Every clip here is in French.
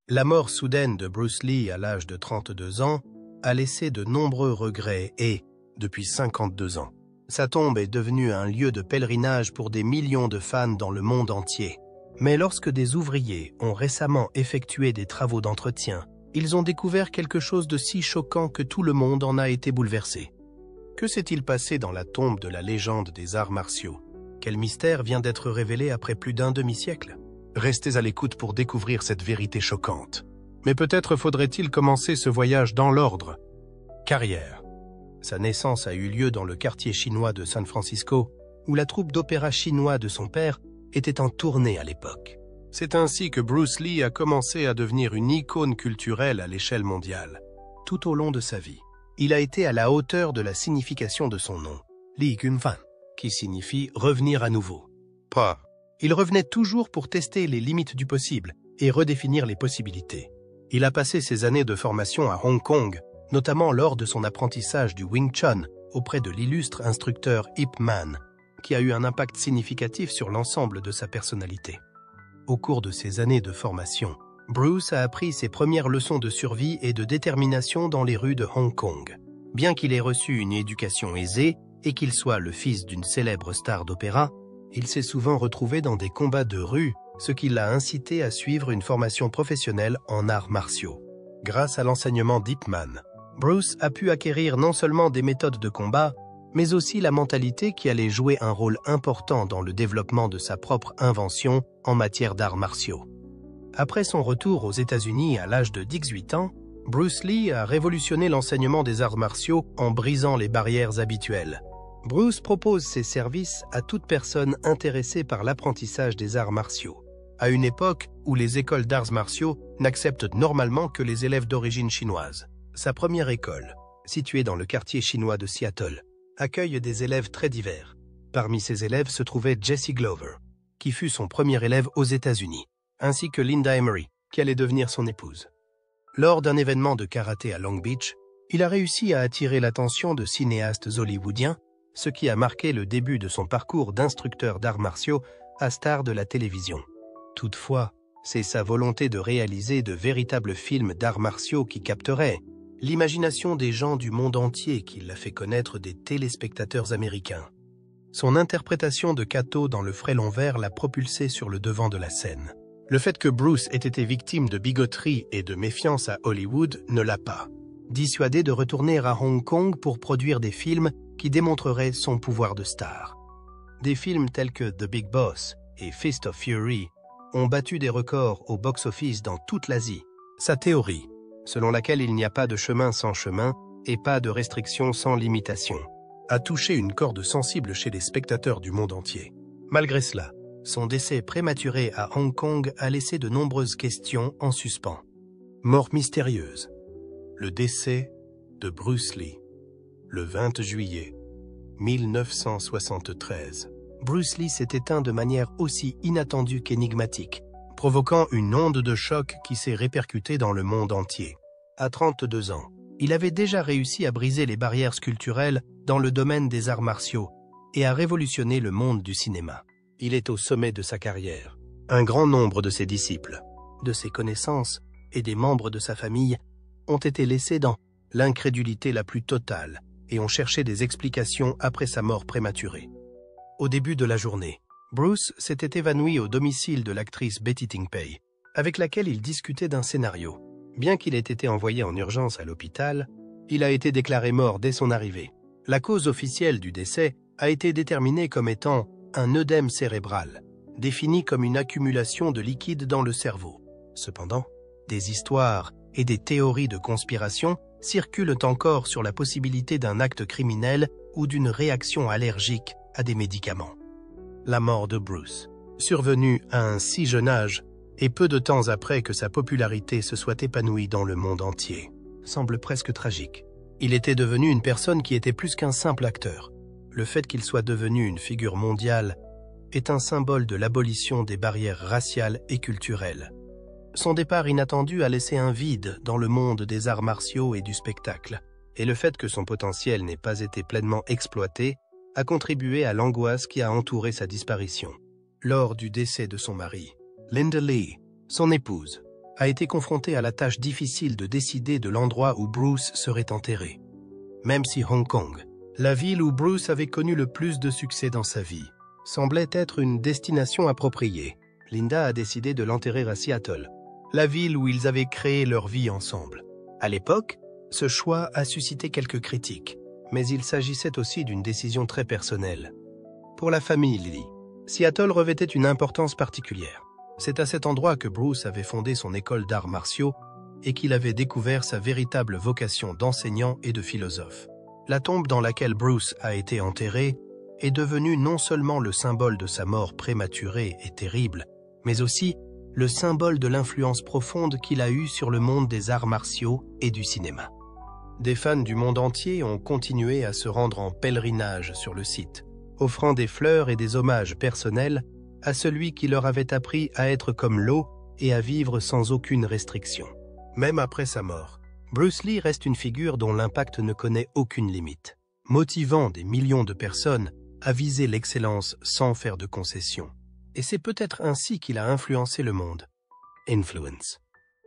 La mort soudaine de Bruce Lee à l'âge de 32 ans a laissé de nombreux regrets et, depuis 52 ans, sa tombe est devenue un lieu de pèlerinage pour des millions de fans dans le monde entier. Mais lorsque des ouvriers ont récemment effectué des travaux d'entretien, ils ont découvert quelque chose de si choquant que tout le monde en a été bouleversé. Que s'est-il passé dans la tombe de la légende des arts martiaux? Quel mystère vient d'être révélé après plus d'un demi-siècle? Restez à l'écoute pour découvrir cette vérité choquante. Mais peut-être faudrait-il commencer ce voyage dans l'ordre. Carrière. Sa naissance a eu lieu dans le quartier chinois de San Francisco, où la troupe d'opéra chinois de son père était en tournée à l'époque. C'est ainsi que Bruce Lee a commencé à devenir une icône culturelle à l'échelle mondiale. Tout au long de sa vie, il a été à la hauteur de la signification de son nom, Lee Gun-fan, qui signifie « revenir à nouveau ». Pas. Il revenait toujours pour tester les limites du possible et redéfinir les possibilités. Il a passé ses années de formation à Hong Kong, notamment lors de son apprentissage du Wing Chun auprès de l'illustre instructeur Ip Man, qui a eu un impact significatif sur l'ensemble de sa personnalité. Au cours de ces années de formation, Bruce a appris ses premières leçons de survie et de détermination dans les rues de Hong Kong. Bien qu'il ait reçu une éducation aisée et qu'il soit le fils d'une célèbre star d'opéra, il s'est souvent retrouvé dans des combats de rue, ce qui l'a incité à suivre une formation professionnelle en arts martiaux. Grâce à l'enseignement d'Ip Man, Bruce a pu acquérir non seulement des méthodes de combat, mais aussi la mentalité qui allait jouer un rôle important dans le développement de sa propre invention en matière d'arts martiaux. Après son retour aux États-Unis à l'âge de 18 ans, Bruce Lee a révolutionné l'enseignement des arts martiaux en brisant les barrières habituelles. Bruce propose ses services à toute personne intéressée par l'apprentissage des arts martiaux, à une époque où les écoles d'arts martiaux n'acceptent normalement que les élèves d'origine chinoise. Sa première école, située dans le quartier chinois de Seattle, accueille des élèves très divers. Parmi ces élèves se trouvait Jesse Glover, qui fut son premier élève aux États-Unis, ainsi que Linda Emery, qui allait devenir son épouse. Lors d'un événement de karaté à Long Beach, il a réussi à attirer l'attention de cinéastes hollywoodiens, ce qui a marqué le début de son parcours d'instructeur d'arts martiaux à star de la télévision. Toutefois, c'est sa volonté de réaliser de véritables films d'arts martiaux qui capteraient l'imagination des gens du monde entier qui l'a fait connaître des téléspectateurs américains. Son interprétation de Kato dans Le Frélon Vert l'a propulsé sur le devant de la scène. Le fait que Bruce ait été victime de bigoterie et de méfiance à Hollywood ne l'a pas dissuadé de retourner à Hong Kong pour produire des films qui démontreraient son pouvoir de star. Des films tels que The Big Boss et Fist of Fury ont battu des records au box-office dans toute l'Asie. Sa théorie, selon laquelle il n'y a pas de chemin sans chemin et pas de restriction sans limitation, a touché une corde sensible chez les spectateurs du monde entier. Malgré cela, son décès prématuré à Hong Kong a laissé de nombreuses questions en suspens. Mort mystérieuse. Le décès de Bruce Lee. Le 20 juillet 1973. Bruce Lee s'est éteint de manière aussi inattendue qu'énigmatique, provoquant une onde de choc qui s'est répercutée dans le monde entier. À 32 ans, il avait déjà réussi à briser les barrières sculpturelles dans le domaine des arts martiaux et à révolutionner le monde du cinéma. Il est au sommet de sa carrière. Un grand nombre de ses disciples, de ses connaissances et des membres de sa famille ont été laissés dans l'incrédulité la plus totale et ont cherché des explications après sa mort prématurée. Au début de la journée, Bruce s'était évanoui au domicile de l'actrice Betty Ting-pei, avec laquelle il discutait d'un scénario. Bien qu'il ait été envoyé en urgence à l'hôpital, il a été déclaré mort dès son arrivée. La cause officielle du décès a été déterminée comme étant un œdème cérébral, défini comme une accumulation de liquide dans le cerveau. Cependant, des histoires et des théories de conspiration circulent encore sur la possibilité d'un acte criminel ou d'une réaction allergique à des médicaments. La mort de Bruce, survenue à un si jeune âge et peu de temps après que sa popularité se soit épanouie dans le monde entier, semble presque tragique. Il était devenu une personne qui était plus qu'un simple acteur. Le fait qu'il soit devenu une figure mondiale est un symbole de l'abolition des barrières raciales et culturelles. Son départ inattendu a laissé un vide dans le monde des arts martiaux et du spectacle, et le fait que son potentiel n'ait pas été pleinement exploité a contribué à l'angoisse qui a entouré sa disparition. Lors du décès de son mari, Linda Lee, son épouse, a été confronté à la tâche difficile de décider de l'endroit où Bruce serait enterré. Même si Hong Kong, la ville où Bruce avait connu le plus de succès dans sa vie, semblait être une destination appropriée, Linda a décidé de l'enterrer à Seattle, la ville où ils avaient créé leur vie ensemble. À l'époque, ce choix a suscité quelques critiques, mais il s'agissait aussi d'une décision très personnelle. Pour la famille Lee, Seattle revêtait une importance particulière. C'est à cet endroit que Bruce avait fondé son école d'arts martiaux et qu'il avait découvert sa véritable vocation d'enseignant et de philosophe. La tombe dans laquelle Bruce a été enterré est devenue non seulement le symbole de sa mort prématurée et terrible, mais aussi le symbole de l'influence profonde qu'il a eue sur le monde des arts martiaux et du cinéma. Des fans du monde entier ont continué à se rendre en pèlerinage sur le site, offrant des fleurs et des hommages personnels à celui qui leur avait appris à être comme l'eau et à vivre sans aucune restriction. Même après sa mort, Bruce Lee reste une figure dont l'impact ne connaît aucune limite, motivant des millions de personnes à viser l'excellence sans faire de concessions. Et c'est peut-être ainsi qu'il a influencé le monde. Influence.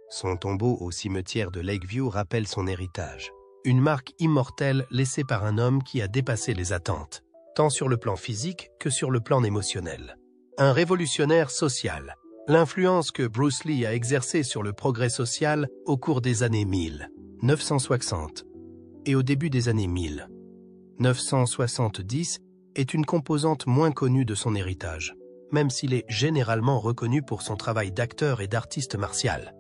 Son tombeau au cimetière de Lakeview rappelle son héritage, une marque immortelle laissée par un homme qui a dépassé les attentes, tant sur le plan physique que sur le plan émotionnel. Un révolutionnaire social, l'influence que Bruce Lee a exercée sur le progrès social au cours des années 1960 et au début des années 1970 est une composante moins connue de son héritage, même s'il est généralement reconnu pour son travail d'acteur et d'artiste martial.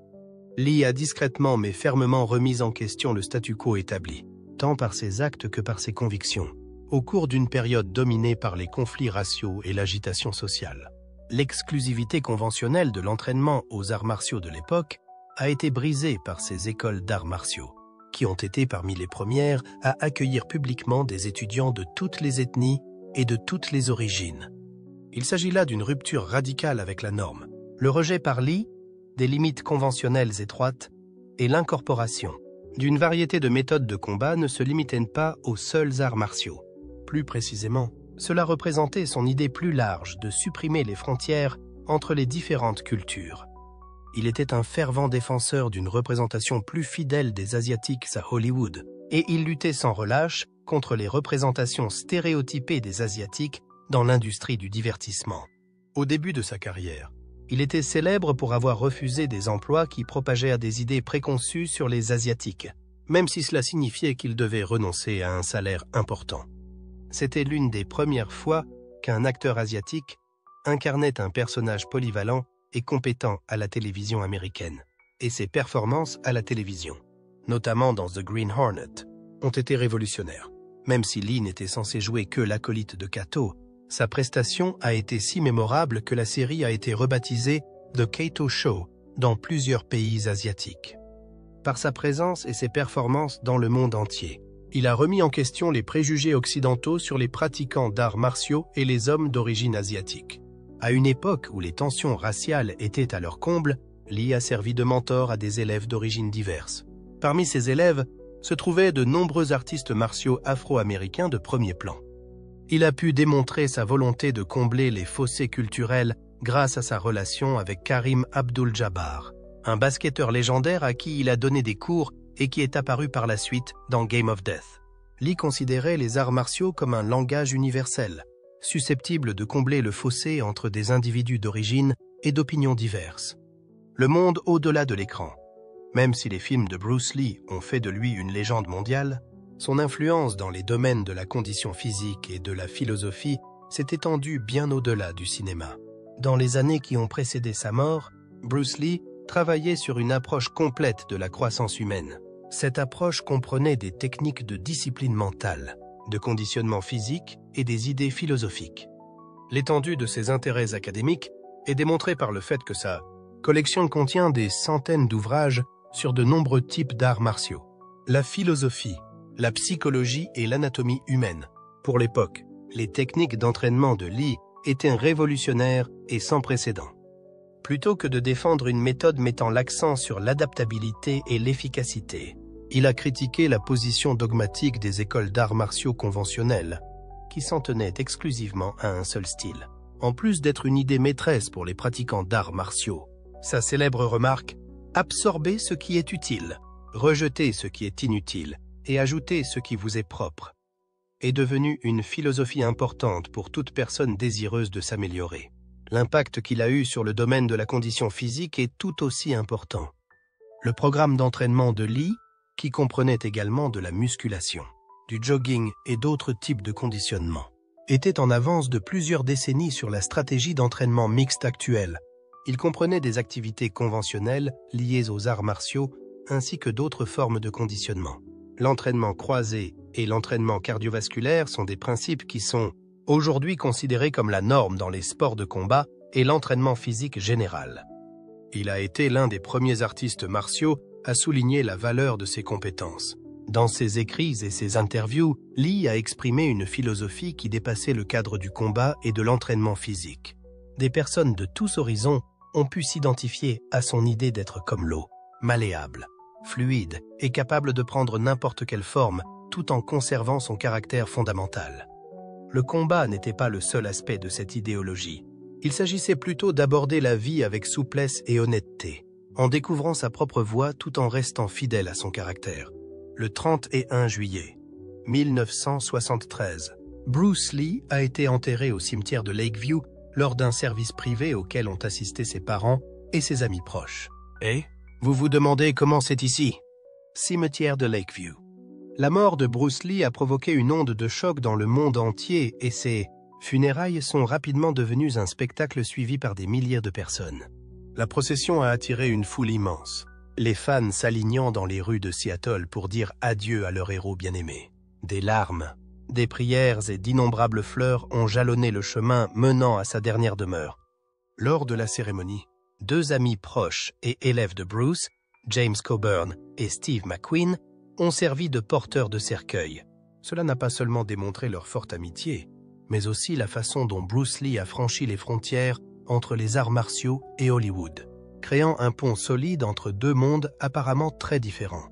Lee a discrètement mais fermement remis en question le statu quo établi, tant par ses actes que par ses convictions, au cours d'une période dominée par les conflits raciaux et l'agitation sociale. L'exclusivité conventionnelle de l'entraînement aux arts martiaux de l'époque a été brisée par ces écoles d'arts martiaux, qui ont été parmi les premières à accueillir publiquement des étudiants de toutes les ethnies et de toutes les origines. Il s'agit là d'une rupture radicale avec la norme, le rejet par Lee des limites conventionnelles étroites et l'incorporation d'une variété de méthodes de combat ne se limitait pas aux seuls arts martiaux. Plus précisément, cela représentait son idée plus large de supprimer les frontières entre les différentes cultures. Il était un fervent défenseur d'une représentation plus fidèle des Asiatiques à Hollywood, et il luttait sans relâche contre les représentations stéréotypées des Asiatiques dans l'industrie du divertissement. Au début de sa carrière, il était célèbre pour avoir refusé des emplois qui propageaient des idées préconçues sur les Asiatiques, même si cela signifiait qu'il devait renoncer à un salaire important. C'était l'une des premières fois qu'un acteur asiatique incarnait un personnage polyvalent et compétent à la télévision américaine, et ses performances à la télévision, notamment dans The Green Hornet, ont été révolutionnaires. Même si Lee n'était censé jouer que l'acolyte de Kato, sa prestation a été si mémorable que la série a été rebaptisée The Kato Show dans plusieurs pays asiatiques. Par sa présence et ses performances dans le monde entier, il a remis en question les préjugés occidentaux sur les pratiquants d'arts martiaux et les hommes d'origine asiatique. À une époque où les tensions raciales étaient à leur comble, Lee a servi de mentor à des élèves d'origines diverses. Parmi ses élèves se trouvaient de nombreux artistes martiaux afro-américains de premier plan. Il a pu démontrer sa volonté de combler les fossés culturels grâce à sa relation avec Kareem Abdul-Jabbar, un basketteur légendaire à qui il a donné des cours et qui est apparu par la suite dans Game of Death. Lee considérait les arts martiaux comme un langage universel, susceptible de combler le fossé entre des individus d'origine et d'opinions diverses. Le monde au-delà de l'écran. Même si les films de Bruce Lee ont fait de lui une légende mondiale, son influence dans les domaines de la condition physique et de la philosophie s'est étendue bien au-delà du cinéma. Dans les années qui ont précédé sa mort, Bruce Lee travaillait sur une approche complète de la croissance humaine. Cette approche comprenait des techniques de discipline mentale, de conditionnement physique et des idées philosophiques. L'étendue de ses intérêts académiques est démontrée par le fait que sa collection contient des centaines d'ouvrages sur de nombreux types d'arts martiaux. La philosophie, la psychologie et l'anatomie humaine. Pour l'époque, les techniques d'entraînement de Lee étaient révolutionnaires et sans précédent. Plutôt que de défendre une méthode mettant l'accent sur l'adaptabilité et l'efficacité, il a critiqué la position dogmatique des écoles d'arts martiaux conventionnelles, qui s'en tenaient exclusivement à un seul style. En plus d'être une idée maîtresse pour les pratiquants d'arts martiaux, sa célèbre remarque Absorbez ce qui est utile, rejetez ce qui est inutile et ajoutez ce qui vous est propre est devenue une philosophie importante pour toute personne désireuse de s'améliorer. L'impact qu'il a eu sur le domaine de la condition physique est tout aussi important. Le programme d'entraînement de Lee, qui comprenait également de la musculation, du jogging et d'autres types de conditionnement, était en avance de plusieurs décennies sur la stratégie d'entraînement mixte actuelle. Il comprenait des activités conventionnelles liées aux arts martiaux ainsi que d'autres formes de conditionnement. L'entraînement croisé et l'entraînement cardiovasculaire sont des principes qui sont aujourd'hui considérés comme la norme dans les sports de combat et l'entraînement physique général. Il a été l'un des premiers artistes martiaux à souligner la valeur de ses compétences. Dans ses écrits et ses interviews, Lee a exprimé une philosophie qui dépassait le cadre du combat et de l'entraînement physique. Des personnes de tous horizons ont pu s'identifier à son idée d'être comme l'eau, malléable, fluide et capable de prendre n'importe quelle forme tout en conservant son caractère fondamental. Le combat n'était pas le seul aspect de cette idéologie. Il s'agissait plutôt d'aborder la vie avec souplesse et honnêteté, en découvrant sa propre voie tout en restant fidèle à son caractère. Le 31 juillet 1973, Bruce Lee a été enterré au cimetière de Lakeview lors d'un service privé auquel ont assisté ses parents et ses amis proches. Et vous vous demandez comment c'est ici? Cimetière de Lakeview. La mort de Bruce Lee a provoqué une onde de choc dans le monde entier et ses funérailles sont rapidement devenues un spectacle suivi par des milliers de personnes. La procession a attiré une foule immense, les fans s'alignant dans les rues de Seattle pour dire adieu à leur héros bien-aimé. Des larmes, des prières et d'innombrables fleurs ont jalonné le chemin menant à sa dernière demeure. Lors de la cérémonie, 2 amis proches et élèves de Bruce, James Coburn et Steve McQueen, ont servi de porteurs de cercueil. Cela n'a pas seulement démontré leur forte amitié, mais aussi la façon dont Bruce Lee a franchi les frontières entre les arts martiaux et Hollywood, créant un pont solide entre 2 mondes apparemment très différents.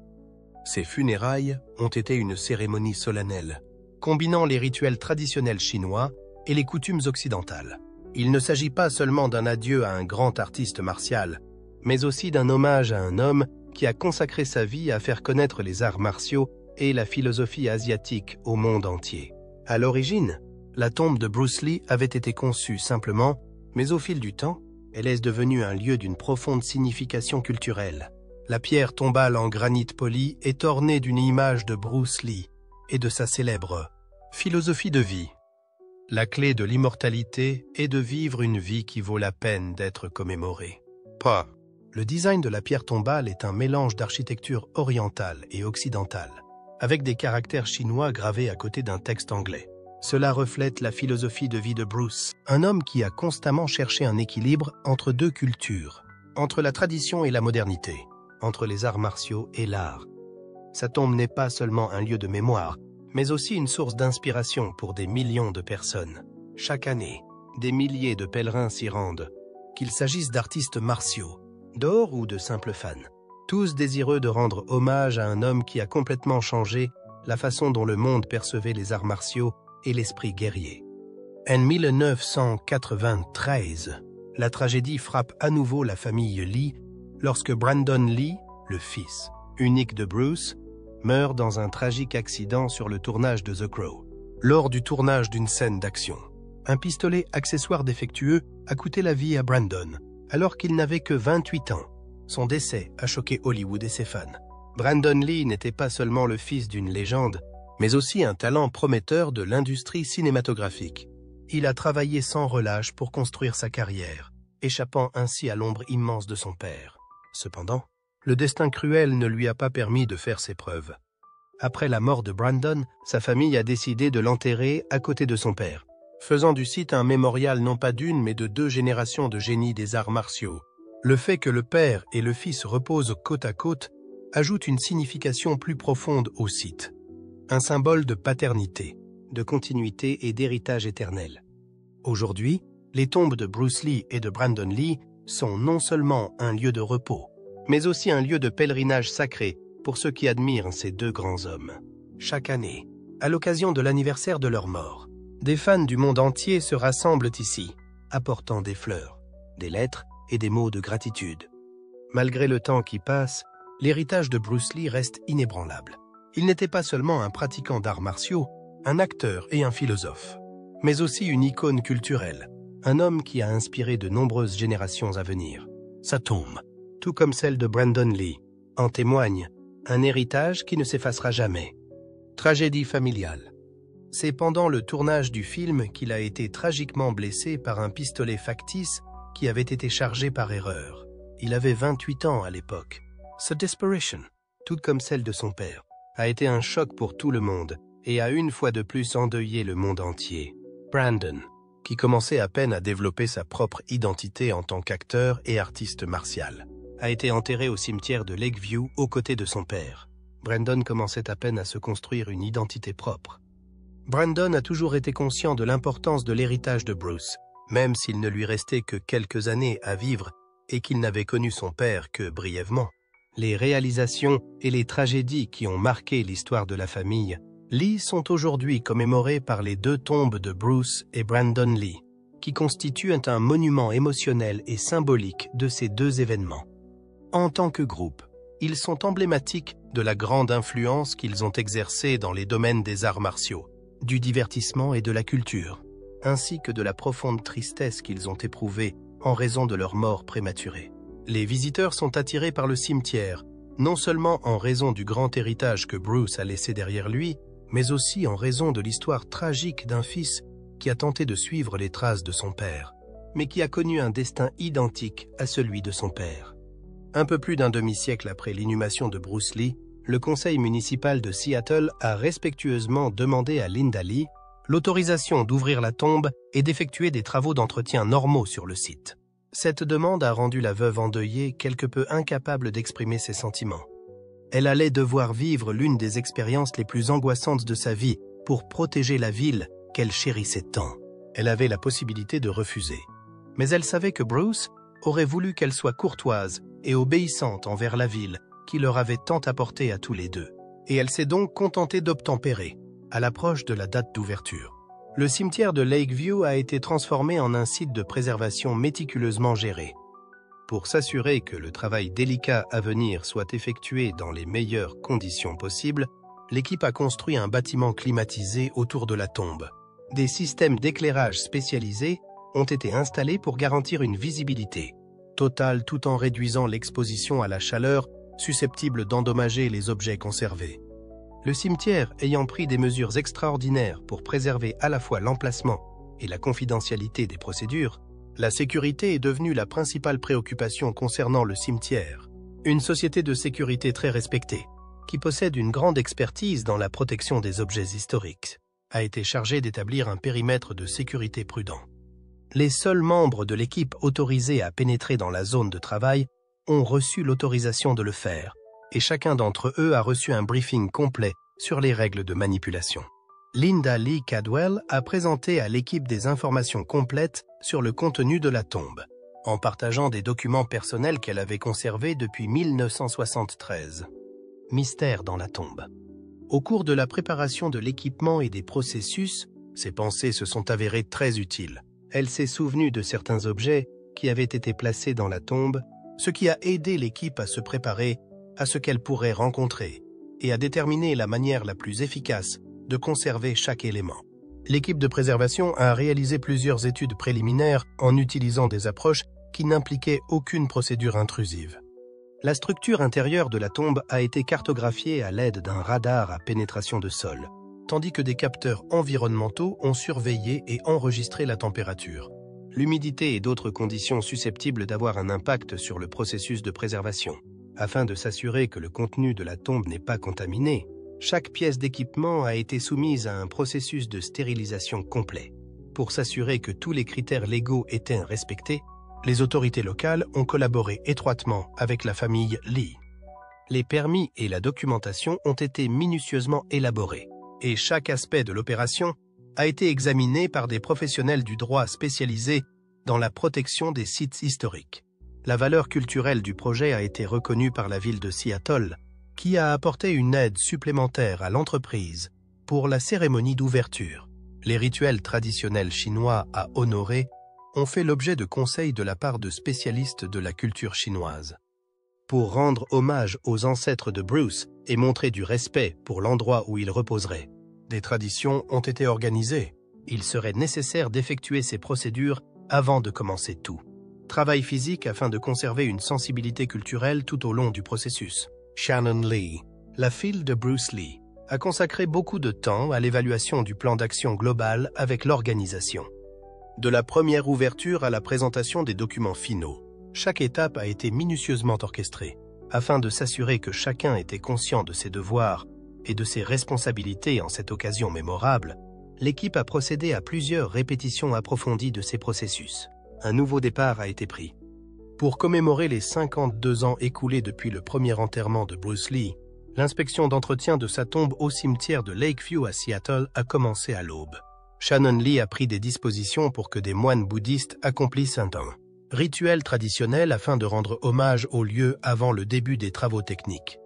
Ces funérailles ont été une cérémonie solennelle, combinant les rituels traditionnels chinois et les coutumes occidentales. Il ne s'agit pas seulement d'un adieu à un grand artiste martial, mais aussi d'un hommage à un homme qui a consacré sa vie à faire connaître les arts martiaux et la philosophie asiatique au monde entier. À l'origine, la tombe de Bruce Lee avait été conçue simplement, mais au fil du temps, elle est devenue un lieu d'une profonde signification culturelle. La pierre tombale en granit poli est ornée d'une image de Bruce Lee et de sa célèbre philosophie de vie. La clé de l'immortalité est de vivre une vie qui vaut la peine d'être commémorée. Pas. Le design de la pierre tombale est un mélange d'architecture orientale et occidentale, avec des caractères chinois gravés à côté d'un texte anglais. Cela reflète la philosophie de vie de Bruce, un homme qui a constamment cherché un équilibre entre 2 cultures, entre la tradition et la modernité, entre les arts martiaux et l'art. Sa tombe n'est pas seulement un lieu de mémoire, mais aussi une source d'inspiration pour des millions de personnes. Chaque année, des milliers de pèlerins s'y rendent, qu'il s'agisse d'artistes martiaux, d'or ou de simples fans, tous désireux de rendre hommage à un homme qui a complètement changé la façon dont le monde percevait les arts martiaux et l'esprit guerrier. En 1993, la tragédie frappe à nouveau la famille Lee lorsque Brandon Lee, le fils unique de Bruce, meurt dans un tragique accident sur le tournage de The Crow. Lors du tournage d'une scène d'action, un pistolet accessoire défectueux a coûté la vie à Brandon, alors qu'il n'avait que 28 ans. Son décès a choqué Hollywood et ses fans. Brandon Lee n'était pas seulement le fils d'une légende, mais aussi un talent prometteur de l'industrie cinématographique. Il a travaillé sans relâche pour construire sa carrière, échappant ainsi à l'ombre immense de son père. Cependant, le destin cruel ne lui a pas permis de faire ses preuves. Après la mort de Brandon, sa famille a décidé de l'enterrer à côté de son père, faisant du site un mémorial non pas d'une mais de 2 générations de génies des arts martiaux. Le fait que le père et le fils reposent côte à côte ajoute une signification plus profonde au site. Un symbole de paternité, de continuité et d'héritage éternel. Aujourd'hui, les tombes de Bruce Lee et de Brandon Lee sont non seulement un lieu de repos, mais aussi un lieu de pèlerinage sacré pour ceux qui admirent ces 2 grands hommes. Chaque année, à l'occasion de l'anniversaire de leur mort, des fans du monde entier se rassemblent ici, apportant des fleurs, des lettres et des mots de gratitude. Malgré le temps qui passe, l'héritage de Bruce Lee reste inébranlable. Il n'était pas seulement un pratiquant d'arts martiaux, un acteur et un philosophe, mais aussi une icône culturelle, un homme qui a inspiré de nombreuses générations à venir. Sa tombe, tout comme celle de Brandon Lee, en témoigne, un héritage qui ne s'effacera jamais. Tragédie familiale. C'est pendant le tournage du film qu'il a été tragiquement blessé par un pistolet factice qui avait été chargé par erreur. Il avait 28 ans à l'époque. Sa disparition, toute comme celle de son père, a été un choc pour tout le monde et a une fois de plus endeuillé le monde entier. Brandon, qui commençait à peine à développer sa propre identité en tant qu'acteur et artiste martial, a été enterré au cimetière de Lakeview aux côtés de son père. Brandon commençait à peine à se construire une identité propre. Brandon a toujours été conscient de l'importance de l'héritage de Bruce, même s'il ne lui restait que quelques années à vivre et qu'il n'avait connu son père que brièvement. Les réalisations et les tragédies qui ont marqué l'histoire de la famille Lee sont aujourd'hui commémorées par les deux tombes de Bruce et Brandon Lee, qui constituent un monument émotionnel et symbolique de ces deux événements. En tant que groupe, ils sont emblématiques de la grande influence qu'ils ont exercée dans les domaines des arts martiaux, du divertissement et de la culture, ainsi que de la profonde tristesse qu'ils ont éprouvée en raison de leur mort prématurée. Les visiteurs sont attirés par le cimetière, non seulement en raison du grand héritage que Bruce a laissé derrière lui, mais aussi en raison de l'histoire tragique d'un fils qui a tenté de suivre les traces de son père, mais qui a connu un destin identique à celui de son père. Un peu plus d'un demi-siècle après l'inhumation de Bruce Lee, le conseil municipal de Seattle a respectueusement demandé à Linda Lee l'autorisation d'ouvrir la tombe et d'effectuer des travaux d'entretien normaux sur le site. Cette demande a rendu la veuve endeuillée quelque peu incapable d'exprimer ses sentiments. Elle allait devoir vivre l'une des expériences les plus angoissantes de sa vie pour protéger la ville qu'elle chérissait tant. Elle avait la possibilité de refuser. Mais elle savait que Bruce aurait voulu qu'elle soit courtoise et obéissante envers la ville qui leur avait tant apporté à tous les deux. Et elle s'est donc contentée d'obtempérer à l'approche de la date d'ouverture. Le cimetière de Lakeview a été transformé en un site de préservation méticuleusement géré. Pour s'assurer que le travail délicat à venir soit effectué dans les meilleures conditions possibles, l'équipe a construit un bâtiment climatisé autour de la tombe. Des systèmes d'éclairage spécialisés ont été installés pour garantir une visibilité totale tout en réduisant l'exposition à la chaleur susceptible d'endommager les objets conservés. Le cimetière ayant pris des mesures extraordinaires pour préserver à la fois l'emplacement et la confidentialité des procédures, la sécurité est devenue la principale préoccupation concernant le cimetière. Une société de sécurité très respectée, qui possède une grande expertise dans la protection des objets historiques, a été chargée d'établir un périmètre de sécurité prudent. Les seuls membres de l'équipe autorisés à pénétrer dans la zone de travail ont reçu l'autorisation de le faire, et chacun d'entre eux a reçu un briefing complet sur les règles de manipulation. Linda Lee Cadwell a présenté à l'équipe des informations complètes sur le contenu de la tombe, en partageant des documents personnels qu'elle avait conservés depuis 1973. Mystère dans la tombe. Au cours de la préparation de l'équipement et des processus, ses pensées se sont avérées très utiles. Elle s'est souvenue de certains objets qui avaient été placés dans la tombe, ce qui a aidé l'équipe à se préparer à ce qu'elle pourrait rencontrer et à déterminer la manière la plus efficace de conserver chaque élément. L'équipe de préservation a réalisé plusieurs études préliminaires en utilisant des approches qui n'impliquaient aucune procédure intrusive. La structure intérieure de la tombe a été cartographiée à l'aide d'un radar à pénétration de sol, tandis que des capteurs environnementaux ont surveillé et enregistré la température, l'humidité et d'autres conditions susceptibles d'avoir un impact sur le processus de préservation. Afin de s'assurer que le contenu de la tombe n'est pas contaminé, chaque pièce d'équipement a été soumise à un processus de stérilisation complet. Pour s'assurer que tous les critères légaux étaient respectés, les autorités locales ont collaboré étroitement avec la famille Lee. Les permis et la documentation ont été minutieusement élaborés, et chaque aspect de l'opération a été examiné par des professionnels du droit spécialisés dans la protection des sites historiques. La valeur culturelle du projet a été reconnue par la ville de Seattle, qui a apporté une aide supplémentaire à l'entreprise pour la cérémonie d'ouverture. Les rituels traditionnels chinois à honorer ont fait l'objet de conseils de la part de spécialistes de la culture chinoise. pour rendre hommage aux ancêtres de Bruce et montrer du respect pour l'endroit où il reposerait. Des traditions ont été organisées. Il serait nécessaire d'effectuer ces procédures avant de commencer tout. Travail physique afin de conserver une sensibilité culturelle tout au long du processus. Shannon Lee, la fille de Bruce Lee, a consacré beaucoup de temps à l'évaluation du plan d'action global avec l'organisation. De la première ouverture à la présentation des documents finaux, chaque étape a été minutieusement orchestrée, afin de s'assurer que chacun était conscient de ses devoirs et de ses responsabilités en cette occasion mémorable. L'équipe a procédé à plusieurs répétitions approfondies de ces processus. Un nouveau départ a été pris. Pour commémorer les 52 ans écoulés depuis le premier enterrement de Bruce Lee, l'inspection d'entretien de sa tombe au cimetière de Lakeview à Seattle a commencé à l'aube. Shannon Lee a pris des dispositions pour que des moines bouddhistes accomplissent un rituel traditionnel afin de rendre hommage au lieu avant le début des travaux techniques.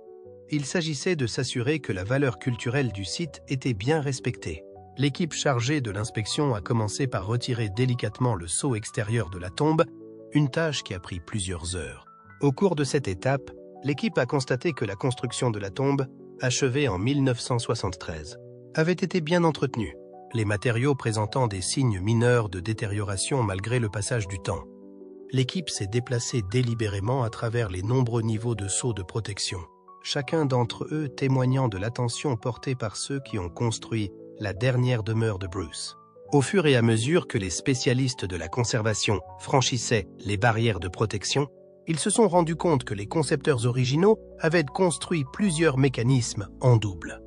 Il s'agissait de s'assurer que la valeur culturelle du site était bien respectée. L'équipe chargée de l'inspection a commencé par retirer délicatement le sceau extérieur de la tombe, une tâche qui a pris plusieurs heures. Au cours de cette étape, l'équipe a constaté que la construction de la tombe, achevée en 1973, avait été bien entretenue, les matériaux présentant des signes mineurs de détérioration malgré le passage du temps. L'équipe s'est déplacée délibérément à travers les nombreux niveaux de sceaux de protection, chacun d'entre eux témoignant de l'attention portée par ceux qui ont construit la dernière demeure de Bruce. Au fur et à mesure que les spécialistes de la conservation franchissaient les barrières de protection, ils se sont rendus compte que les concepteurs originaux avaient construit plusieurs mécanismes en double.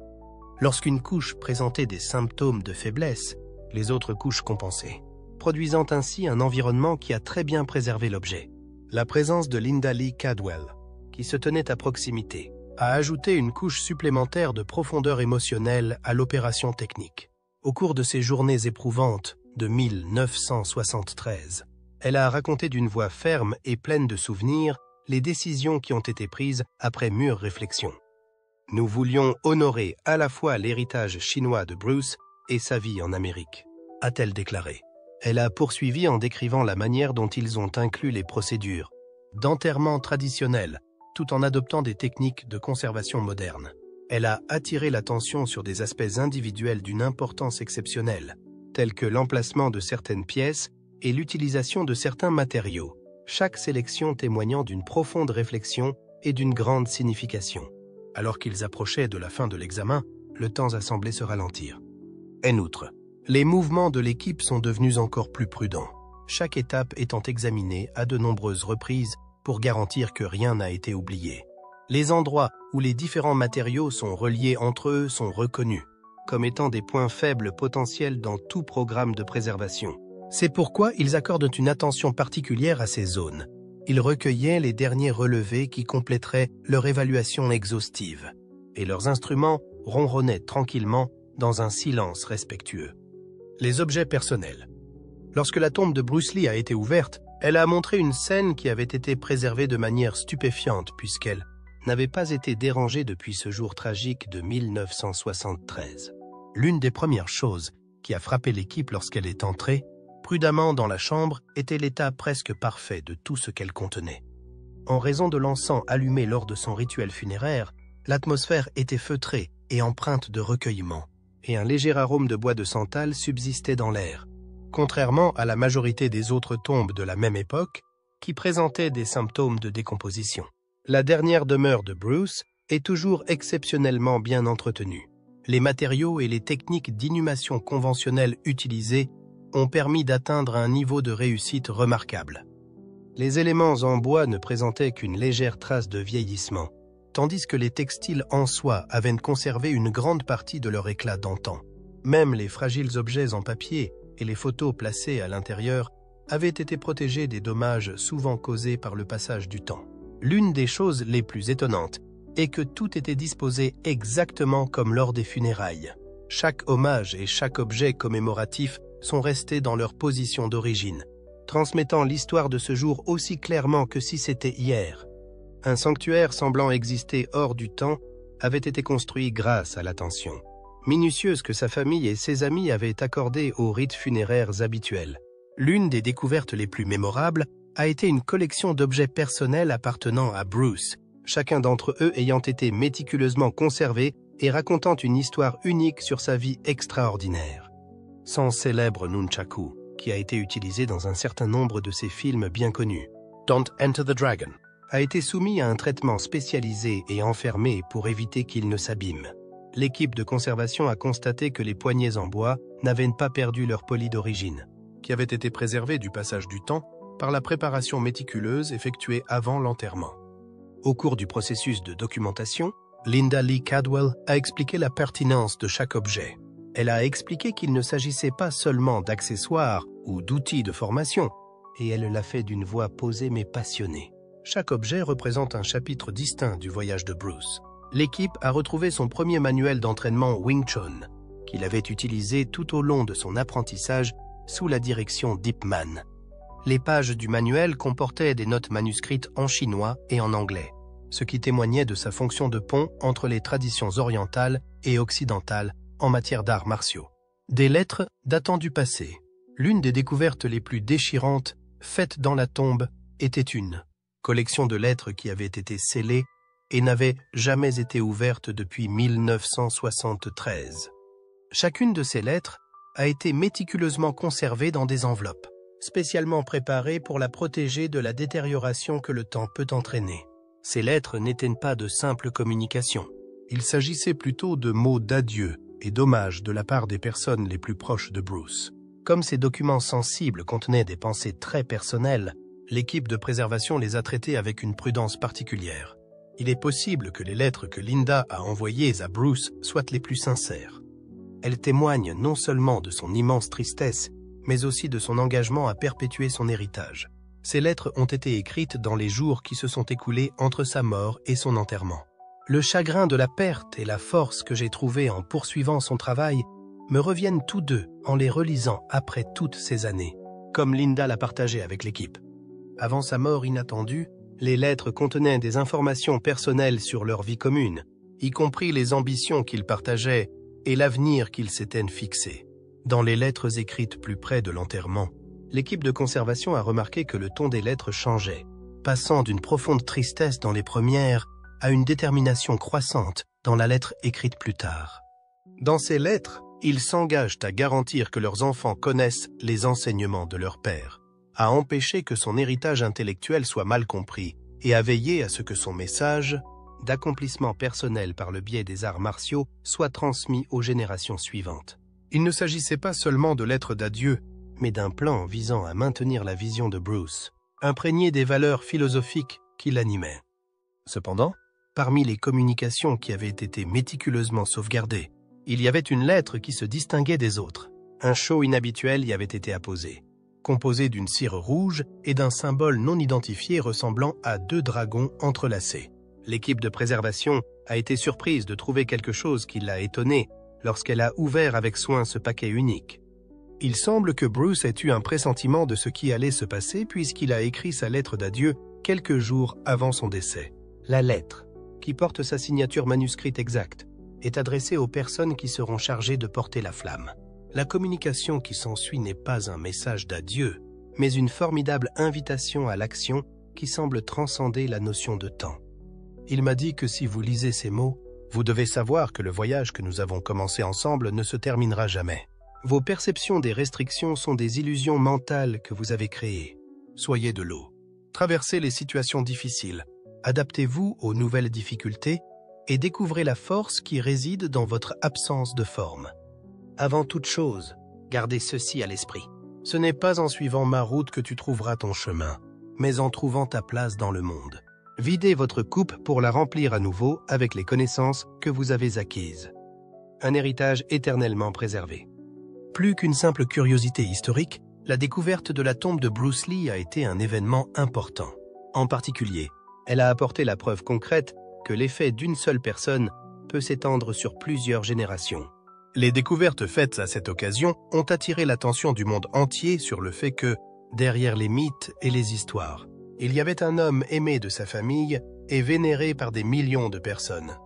Lorsqu'une couche présentait des symptômes de faiblesse, les autres couches compensaient, produisant ainsi un environnement qui a très bien préservé l'objet. La présence de Linda Lee Cadwell, qui se tenait à proximité, a ajouté une couche supplémentaire de profondeur émotionnelle à l'opération technique. Au cours de ces journées éprouvantes de 1973, elle a raconté d'une voix ferme et pleine de souvenirs les décisions qui ont été prises après mûre réflexion. Nous voulions honorer à la fois l'héritage chinois de Bruce et sa vie en Amérique, a-t-elle déclaré. Elle a poursuivi en décrivant la manière dont ils ont inclus les procédures d'enterrement traditionnelles, tout en adoptant des techniques de conservation modernes. Elle a attiré l'attention sur des aspects individuels d'une importance exceptionnelle, tels que l'emplacement de certaines pièces et l'utilisation de certains matériaux, chaque sélection témoignant d'une profonde réflexion et d'une grande signification. Alors qu'ils approchaient de la fin de l'examen, le temps a semblé se ralentir. En outre, les mouvements de l'équipe sont devenus encore plus prudents, chaque étape étant examinée à de nombreuses reprises pour garantir que rien n'a été oublié. Les endroits où les différents matériaux sont reliés entre eux sont reconnus comme étant des points faibles potentiels dans tout programme de préservation. C'est pourquoi ils accordent une attention particulière à ces zones. Ils recueillaient les derniers relevés qui compléteraient leur évaluation exhaustive, et leurs instruments ronronnaient tranquillement dans un silence respectueux. Les objets personnels. Lorsque la tombe de Bruce Lee a été ouverte, elle a montré une scène qui avait été préservée de manière stupéfiante puisqu'elle n'avait pas été dérangée depuis ce jour tragique de 1973. L'une des premières choses qui a frappé l'équipe lorsqu'elle est entrée, prudemment dans la chambre, était l'état presque parfait de tout ce qu'elle contenait. En raison de l'encens allumé lors de son rituel funéraire, l'atmosphère était feutrée et empreinte de recueillement, et un léger arôme de bois de santal subsistait dans l'air, contrairement à la majorité des autres tombes de la même époque qui présentaient des symptômes de décomposition. La dernière demeure de Bruce est toujours exceptionnellement bien entretenue. Les matériaux et les techniques d'inhumation conventionnelles utilisées ont permis d'atteindre un niveau de réussite remarquable. Les éléments en bois ne présentaient qu'une légère trace de vieillissement, tandis que les textiles en soie avaient conservé une grande partie de leur éclat d'antan. Même les fragiles objets en papier et les photos placées à l'intérieur avaient été protégés des dommages souvent causés par le passage du temps. L'une des choses les plus étonnantes est que tout était disposé exactement comme lors des funérailles. Chaque hommage et chaque objet commémoratif sont restés dans leur position d'origine, transmettant l'histoire de ce jour aussi clairement que si c'était hier. Un sanctuaire semblant exister hors du temps avait été construit grâce à l'attention minutieuse que sa famille et ses amis avaient accordée aux rites funéraires habituels. L'une des découvertes les plus mémorables a été une collection d'objets personnels appartenant à Bruce, chacun d'entre eux ayant été méticuleusement conservé et racontant une histoire unique sur sa vie extraordinaire. Son célèbre nunchaku, qui a été utilisé dans un certain nombre de ses films bien connus, Don't Enter the Dragon, a été soumis à un traitement spécialisé et enfermé pour éviter qu'il ne s'abîme. L'équipe de conservation a constaté que les poignées en bois n'avaient pas perdu leur poli d'origine, qui avait été préservé du passage du temps par la préparation méticuleuse effectuée avant l'enterrement. Au cours du processus de documentation, Linda Lee Cadwell a expliqué la pertinence de chaque objet. Elle a expliqué qu'il ne s'agissait pas seulement d'accessoires ou d'outils de formation, et elle l'a fait d'une voix posée mais passionnée. Chaque objet représente un chapitre distinct du voyage de Bruce. L'équipe a retrouvé son premier manuel d'entraînement Wing Chun, qu'il avait utilisé tout au long de son apprentissage sous la direction d'Ip Man. Les pages du manuel comportaient des notes manuscrites en chinois et en anglais, ce qui témoignait de sa fonction de pont entre les traditions orientales et occidentales en matière d'arts martiaux. Des lettres datant du passé. L'une des découvertes les plus déchirantes faites dans la tombe était une collection de lettres qui avait été scellées et n'avait jamais été ouverte depuis 1973. Chacune de ces lettres a été méticuleusement conservée dans des enveloppes, spécialement préparées pour la protéger de la détérioration que le temps peut entraîner. Ces lettres n'étaient pas de simples communications. Il s'agissait plutôt de mots d'adieu et d'hommage de la part des personnes les plus proches de Bruce. Comme ces documents sensibles contenaient des pensées très personnelles, l'équipe de préservation les a traités avec une prudence particulière. Il est possible que les lettres que Linda a envoyées à Bruce soient les plus sincères. Elles témoignent non seulement de son immense tristesse, mais aussi de son engagement à perpétuer son héritage. Ces lettres ont été écrites dans les jours qui se sont écoulés entre sa mort et son enterrement. Le chagrin de la perte et la force que j'ai trouvée en poursuivant son travail me reviennent tous deux en les relisant après toutes ces années, comme Linda l'a partagé avec l'équipe. Avant sa mort inattendue, les lettres contenaient des informations personnelles sur leur vie commune, y compris les ambitions qu'ils partageaient et l'avenir qu'ils s'étaient fixé. Dans les lettres écrites plus près de l'enterrement, l'équipe de conservation a remarqué que le ton des lettres changeait, passant d'une profonde tristesse dans les premières à une détermination croissante dans la lettre écrite plus tard. Dans ces lettres, ils s'engagent à garantir que leurs enfants connaissent les enseignements de leur père, à empêcher que son héritage intellectuel soit mal compris et à veiller à ce que son message d'accomplissement personnel par le biais des arts martiaux soit transmis aux générations suivantes. Il ne s'agissait pas seulement de lettres d'adieu, mais d'un plan visant à maintenir la vision de Bruce, imprégné des valeurs philosophiques qui l'animaient. Cependant, parmi les communications qui avaient été méticuleusement sauvegardées, il y avait une lettre qui se distinguait des autres. Un sceau inhabituel y avait été apposé, composé d'une cire rouge et d'un symbole non identifié ressemblant à 2 dragons entrelacés. L'équipe de préservation a été surprise de trouver quelque chose qui l'a étonnée lorsqu'elle a ouvert avec soin ce paquet unique. Il semble que Bruce ait eu un pressentiment de ce qui allait se passer puisqu'il a écrit sa lettre d'adieu quelques jours avant son décès. La lettre, qui porte sa signature manuscrite exacte, est adressée aux personnes qui seront chargées de porter la flamme. La communication qui s'ensuit n'est pas un message d'adieu, mais une formidable invitation à l'action qui semble transcender la notion de temps. Il m'a dit que si vous lisez ces mots, vous devez savoir que le voyage que nous avons commencé ensemble ne se terminera jamais. Vos perceptions des restrictions sont des illusions mentales que vous avez créées. Soyez de l'eau. Traversez les situations difficiles. Adaptez-vous aux nouvelles difficultés et découvrez la force qui réside dans votre absence de forme. Avant toute chose, gardez ceci à l'esprit. Ce n'est pas en suivant ma route que tu trouveras ton chemin, mais en trouvant ta place dans le monde. Videz votre coupe pour la remplir à nouveau avec les connaissances que vous avez acquises. Un héritage éternellement préservé. Plus qu'une simple curiosité historique, la découverte de la tombe de Bruce Lee a été un événement important. En particulier, elle a apporté la preuve concrète que l'effet d'une seule personne peut s'étendre sur plusieurs générations. Les découvertes faites à cette occasion ont attiré l'attention du monde entier sur le fait que, derrière les mythes et les histoires, il y avait un homme aimé de sa famille et vénéré par des millions de personnes.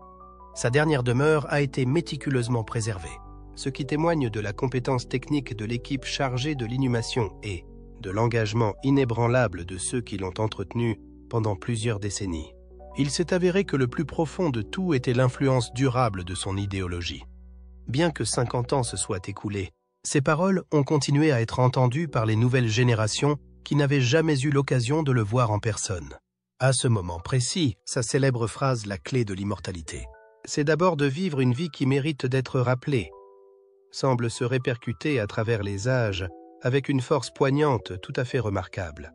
Sa dernière demeure a été méticuleusement préservée, ce qui témoigne de la compétence technique de l'équipe chargée de l'inhumation et de l'engagement inébranlable de ceux qui l'ont entretenu pendant plusieurs décennies. Il s'est avéré que le plus profond de tout était l'influence durable de son idéologie. Bien que 50 ans se soient écoulés, ces paroles ont continué à être entendues par les nouvelles générations qui n'avaient jamais eu l'occasion de le voir en personne. À ce moment précis, sa célèbre phrase « la clé de l'immortalité », c'est d'abord de vivre une vie qui mérite d'être rappelée, semble se répercuter à travers les âges avec une force poignante tout à fait remarquable.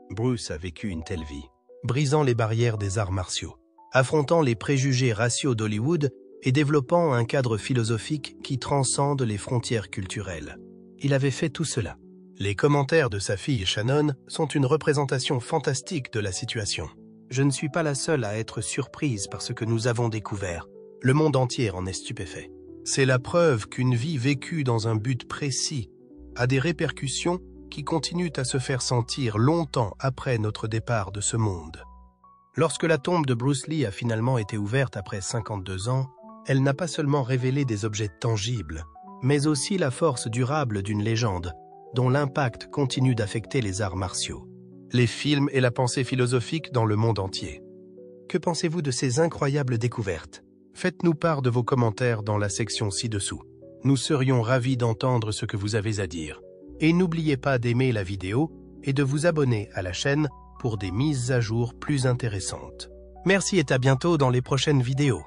Bruce a vécu une telle vie, brisant les barrières des arts martiaux, affrontant les préjugés raciaux d'Hollywood et développant un cadre philosophique qui transcende les frontières culturelles. Il avait fait tout cela. Les commentaires de sa fille Shannon sont une représentation fantastique de la situation. Je ne suis pas la seule à être surprise par ce que nous avons découvert. Le monde entier en est stupéfait. C'est la preuve qu'une vie vécue dans un but précis a des répercussions qui continuent à se faire sentir longtemps après notre départ de ce monde. Lorsque la tombe de Bruce Lee a finalement été ouverte après 52 ans, elle n'a pas seulement révélé des objets tangibles, mais aussi la force durable d'une légende, dont l'impact continue d'affecter les arts martiaux, les films et la pensée philosophique dans le monde entier. Que pensez-vous de ces incroyables découvertes? Faites-nous part de vos commentaires dans la section ci-dessous. Nous serions ravis d'entendre ce que vous avez à dire. Et n'oubliez pas d'aimer la vidéo et de vous abonner à la chaîne pour des mises à jour plus intéressantes. Merci et à bientôt dans les prochaines vidéos.